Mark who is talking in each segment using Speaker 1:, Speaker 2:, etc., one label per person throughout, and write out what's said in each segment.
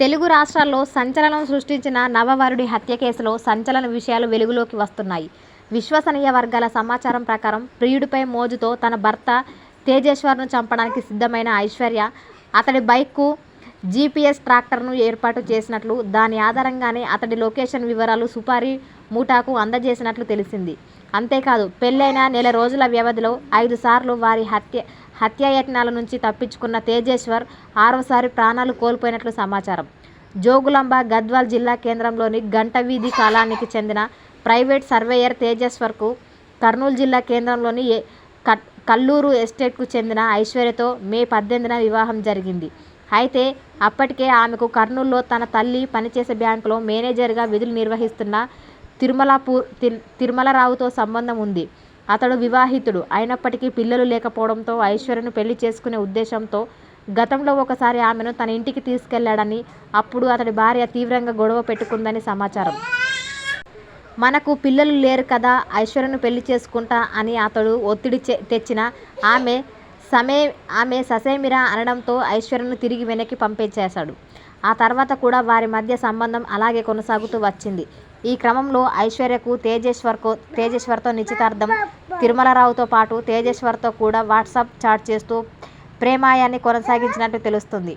Speaker 1: తెలుగు రాష్ట్రాల్లో సంచలనం సృష్టించిన నవవరుడి హత్య కేసులో సంచలన విషయాలు వెలుగులోకి వస్తున్నాయి. విశ్వసనీయ వర్గాల సమాచారం ప్రకారం ప్రియుడిపై మోజుతో తన భర్త తేజేశ్వర్ను చంపడానికి సిద్ధమైన ఐశ్వర్య అతడి బైక్కు జీపీఎస్ ట్రాకర్ను ఏర్పాటు చేసినట్లు, దాని ఆధారంగానే అతడి లొకేషన్ వివరాలు సుపారీ ముఠాకు అందజేసినట్లు తెలిసింది. అంతేకాదు, పెళ్లైన నెల రోజుల వ్యవధిలో 5 సార్లు వారి హత్యాయత్నాల నుంచి తప్పించుకున్న తేజేశ్వర్ 6వసారి ప్రాణాలు కోల్పోయినట్లు సమాచారం. జోగులాంబ, గద్వాల్ జిల్లా కేంద్రంలోని గంటవీధి కాలనీకి చెందిన ప్రైవేట్ సర్వేయర్ తేజేశ్వర్కు కర్నూలు జిల్లా కేంద్రంలోని కల్లూరు ఎస్టేట్కు చెందిన ఐశ్వర్యతో మే 18న వివాహం జరిగింది. అయితే అప్పటికే ఆమెకు కర్నూలులో తన తల్లి పనిచేసే బ్యాంకులో మేనేజర్గా విధులు నిర్వహిస్తున్న తిరుమలరావుతో సంబంధం ఉంది. అతడు వివాహితుడు అయినప్పటికీ పిల్లలు లేకపోవడంతో ఐశ్వర్యను పెళ్లి చేసుకునే ఉద్దేశంతో గతంలో ఒకసారి ఆమెను తన ఇంటికి తీసుకెళ్లాడని, అప్పుడు అతడి భార్య తీవ్రంగా గొడవ పెట్టుకుందని సమాచారం. మనకు పిల్లలు లేరు కదా, ఐశ్వర్యను పెళ్లి చేసుకుంటా అని అతడు ఒత్తిడి తెచ్చినా ఆమె ససేమిరా అనడంతో ఐశ్వర్యను తిరిగి వెనక్కి పంపించేశాడు. ఆ తర్వాత కూడా వారి మధ్య సంబంధం అలాగే కొనసాగుతూ వచ్చింది. ఈ క్రమంలో ఐశ్వర్యకు తేజేశ్వర్తో నిశ్చితార్థం. తిరుమలరావుతో పాటు తేజేశ్వర్తో కూడా వాట్సాప్ చాట్ చేస్తూ ప్రేమాయాన్ని కొనసాగించినట్టు తెలుస్తుంది.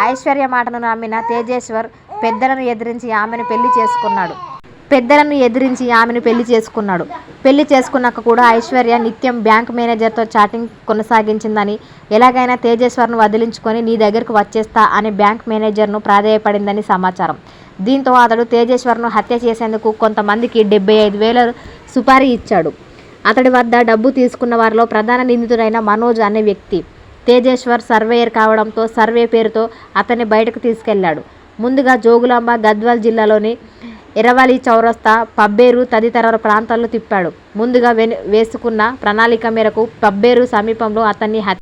Speaker 1: ఐశ్వర్య మాటను నమ్మిన తేజేశ్వర్ పెద్దలను ఎదిరించి ఆమెను పెళ్లి చేసుకున్నాడు. పెళ్లి చేసుకున్నాక కూడా ఐశ్వర్య నిత్యం బ్యాంక్ మేనేజర్తో చాటింగ్ కొనసాగించిందని, ఎలాగైనా తేజేశ్వర్ను వదిలించుకొని నీ దగ్గరకు వచ్చేస్తా అని బ్యాంక్ మేనేజర్ను ప్రాధేయపడిందని సమాచారం. దీంతో అతడు తేజేశ్వర్ను హత్య చేసేందుకు కొంతమందికి 75,000 సుపారీ ఇచ్చాడు. అతడి వద్ద డబ్బు తీసుకున్న వారిలో ప్రధాన నిందితుడైన మనోజ్ అనే వ్యక్తి తేజేశ్వర్ సర్వేయర్ కావడంతో సర్వే పేరుతో అతన్ని బయటకు తీసుకెళ్లాడు. ముందుగా జోగులాంబ, గద్వాల్ జిల్లాలోని ఎర్రవల్లి చౌరస్తా, పబ్బేరు తదితర ప్రాంతాల్లో తిప్పాడు. ముందుగా వేసుకున్న ప్రణాళిక మేరకు పబ్బేరు సమీపంలో అతన్ని